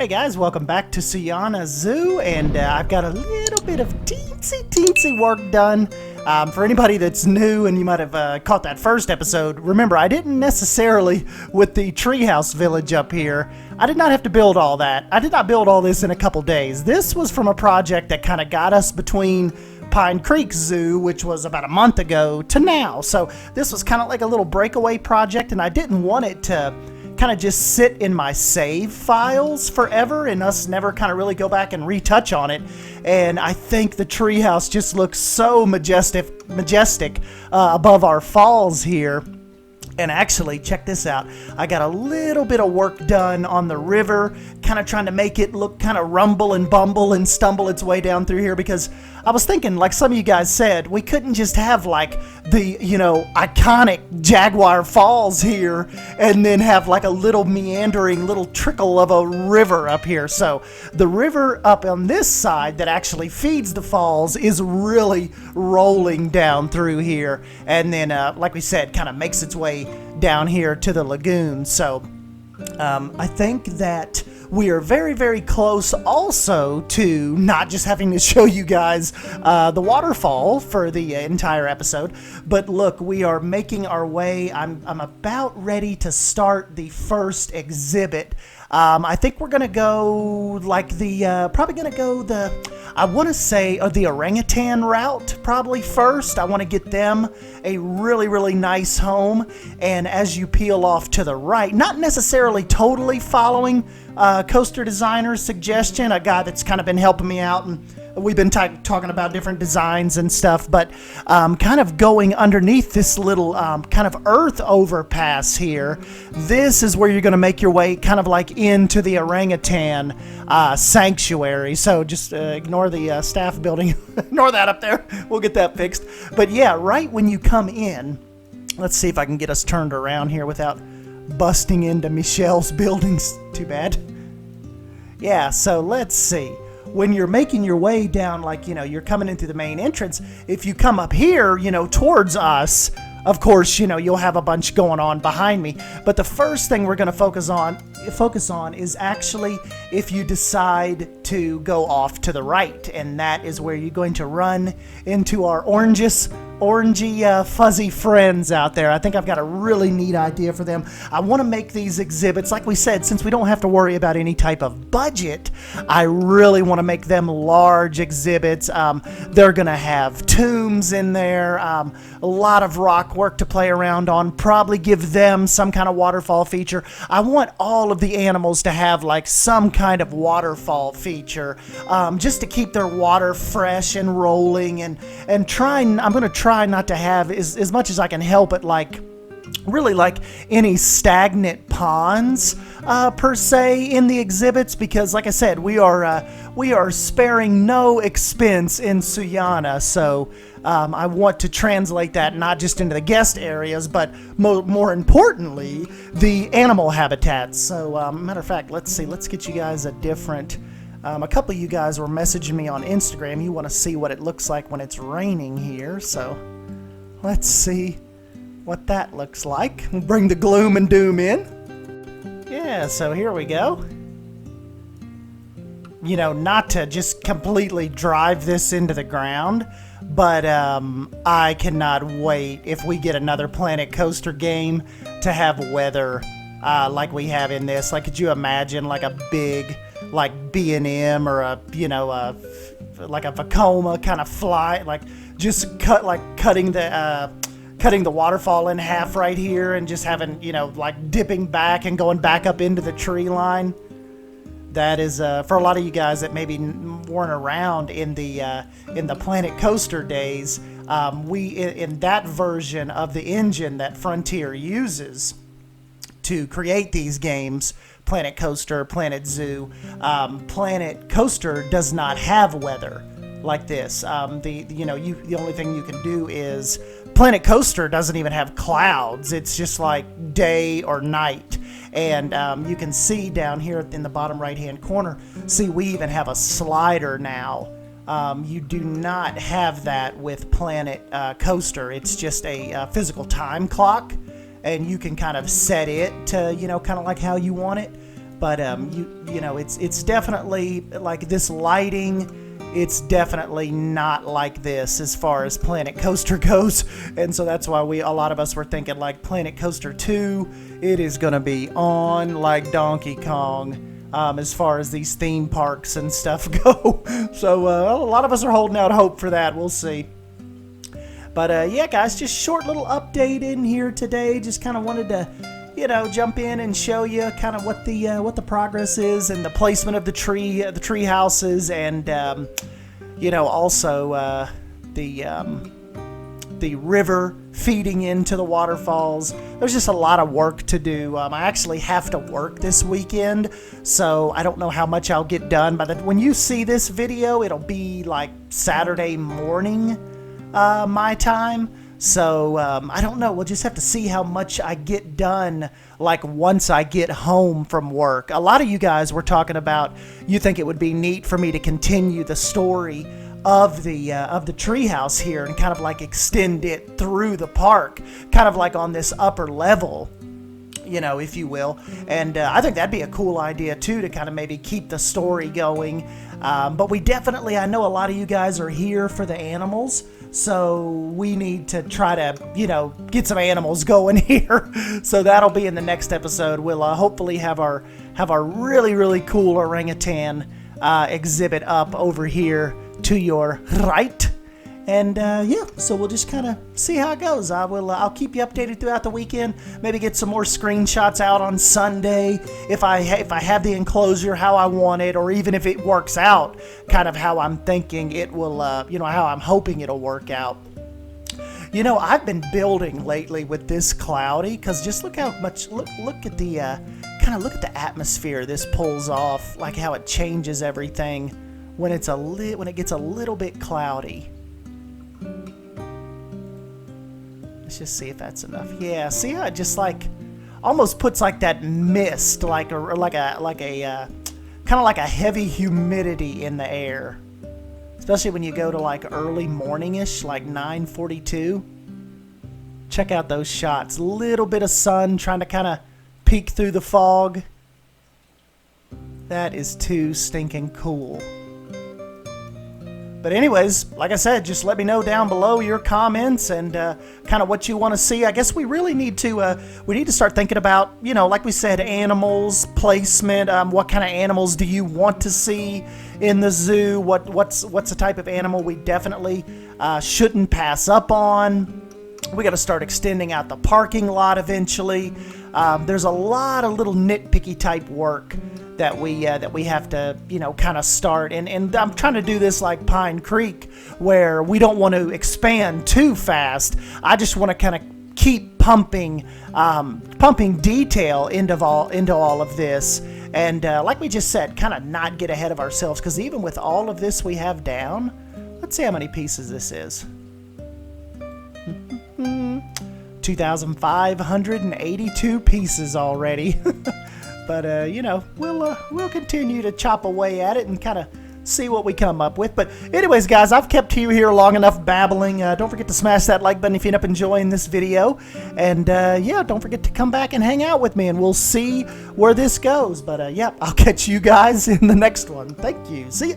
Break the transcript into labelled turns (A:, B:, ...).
A: Hey guys, welcome back to Suyana Zoo, and I've got a little bit of teensy work done. For anybody that's new, and you might have caught that first episode, remember I didn't necessarily, with the treehouse village up here, I did not have to build all that. I did not build all this in a couple days. This was from a project that kind of got us between Pine Creek Zoo, which was about a month ago, to now. So this was kind of like a little breakaway project, and I didn't want it to kind of just sit in my save files forever and us never kind of really go back and retouch on it. And I think the treehouse just looks so majestic above our falls here. And actually, check this out. I got a little bit of work done on the river, kind of trying to make it look kind of rumble and bumble and stumble its way down through here, because I was thinking, like some of you guys said, we couldn't just have like the, iconic Jaguar Falls here and then have like a little meandering little trickle of a river up here. So the river up on this side that actually feeds the falls is really rolling down through here. And then, like we said, kind of makes its way down here to the lagoon. So I think that we are very, very close also to not just having to show you guys the waterfall for the entire episode, but look, we are making our way. I'm about ready to start the first exhibit. I think we're going to go like probably going to go I want to say the orangutan route probably first. I want to get them a really, really nice home. And as you peel off to the right, not necessarily totally following Coaster Designer's suggestion, a guy that's kind of been helping me out, and we've been talking about different designs and stuff, but kind of going underneath this little kind of earth overpass here. This is where you're going to make your way kind of like into the orangutan sanctuary. So just ignore the staff building. Ignore that up there. We'll get that fixed. But yeah, right when you come in, let's see if I can get us turned around here without busting into Michelle's buildings. Too bad. Yeah, so let's see. When you're making your way down, like, you're coming into the main entrance, if you come up here, towards us, of course, you'll have a bunch going on behind me. But the first thing we're going to focus on is actually if you decide to go off to the right. And that is where you're going to run into our orangey, fuzzy friends out there. I think I've got a really neat idea for them. I want to make these exhibits, like we said, since we don't have to worry about any type of budget, I really want to make them large exhibits. They're going to have tombs in there, a lot of rock work to play around on, probably give them some kind of waterfall feature. I want all of the animals to have like some kind of waterfall feature, just to keep their water fresh and rolling, and I'm going to try not to have as much as I can help it, like really like any stagnant ponds per se in the exhibits, because like I said, we are sparing no expense in Suyana. So I want to translate that not just into the guest areas, but more importantly, the animal habitats. So matter of fact, let's get you guys a different. A couple of you guys were messaging me on Instagram. You want to see what it looks like when it's raining here. So let's see what that looks like. We'll bring the gloom and doom in. Yeah, so here we go. Not to just completely drive this into the ground, but I cannot wait if we get another Planet Coaster game to have weather like we have in this. Like, could you imagine like a big like B&M or like a Vekoma kind of fly, like just cutting the waterfall in half right here and just having, like dipping back and going back up into the tree line. That is for a lot of you guys that maybe weren't around in the Planet Coaster days. In that version of the engine that Frontier uses to create these games, Planet Coaster, Planet Zoo, Planet Coaster does not have weather like this. The only thing you can do is Planet Coaster doesn't even have clouds. It's just like day or night. And you can see down here in the bottom right hand corner, we even have a slider now. You do not have that with Planet Coaster. It's just a physical time clock, and you can kind of set it to, kind of like how you want it. But you know, it's definitely like this lighting. It's definitely not like this as far as Planet Coaster goes, and so that's why a lot of us were thinking like Planet Coaster 2. It is gonna be on like Donkey Kong. As far as these theme parks and stuff go. So a lot of us are holding out hope for that. We'll see. But yeah, guys, just short little update in here today. Just kind of wanted to, you know, jump in and show you kind of what the progress is and the placement of the tree houses, and you know, also the river feeding into the waterfalls. There's just a lot of work to do. I actually have to work this weekend, so I don't know how much I'll get done. When you see this video, it'll be like Saturday morning, my time. So I don't know. We'll just have to see how much I get done, like once I get home from work. A lot of you guys were talking about, you think it would be neat for me to continue the story of the treehouse here and kind of like extend it through the park, kind of like on this upper level, you know, if you will. And I think that'd be a cool idea too, to kind of maybe keep the story going. But we definitely, I know a lot of you guys are here for the animals, so we need to try to, you know, get some animals going here. So that'll be in the next episode. We'll hopefully have our really, really cool orangutan exhibit up over here to your right. And yeah, so we'll just kind of see how it goes. I'll keep you updated throughout the weekend. Maybe get some more screenshots out on Sunday if I have the enclosure how I want it, or even if it works out kind of how I'm thinking it will, you know, how I'm hoping it'll work out. You know, I've been building lately with this cloudy, because just look how much, look at the kind of look at the atmosphere this pulls off, like how it changes everything when it gets a little bit cloudy. Let's just see if that's enough. Yeah, see how it just like almost puts like that mist, like a kind of like a heavy humidity in the air, especially when you go to like early morningish, like 9:42. Check out those shots. Little bit of sun trying to kind of peek through the fog. That is too stinking cool. But anyways, like I said, just let me know down below your comments and kind of what you want to see. I guess we really need to start thinking about, you know, like we said, animals, placement. What kind of animals do you want to see in the zoo? What's the type of animal we definitely shouldn't pass up on? We got to start extending out the parking lot eventually. There's a lot of little nitpicky type work that we have to, you know, kind of start, and I'm trying to do this like Pine Creek, where we don't want to expand too fast. I just want to kind of keep pumping detail into all of this, and like we just said, kind of not get ahead of ourselves, because even with all of this we have down, let's see how many pieces this is. 2,582 pieces already. But you know, we'll continue to chop away at it and kind of see what we come up with. But anyways, guys, I've kept you here long enough babbling. Don't forget to smash that like button if you end up enjoying this video, and yeah, don't forget to come back and hang out with me, and we'll see where this goes. But yeah, I'll catch you guys in the next one. Thank you. See ya.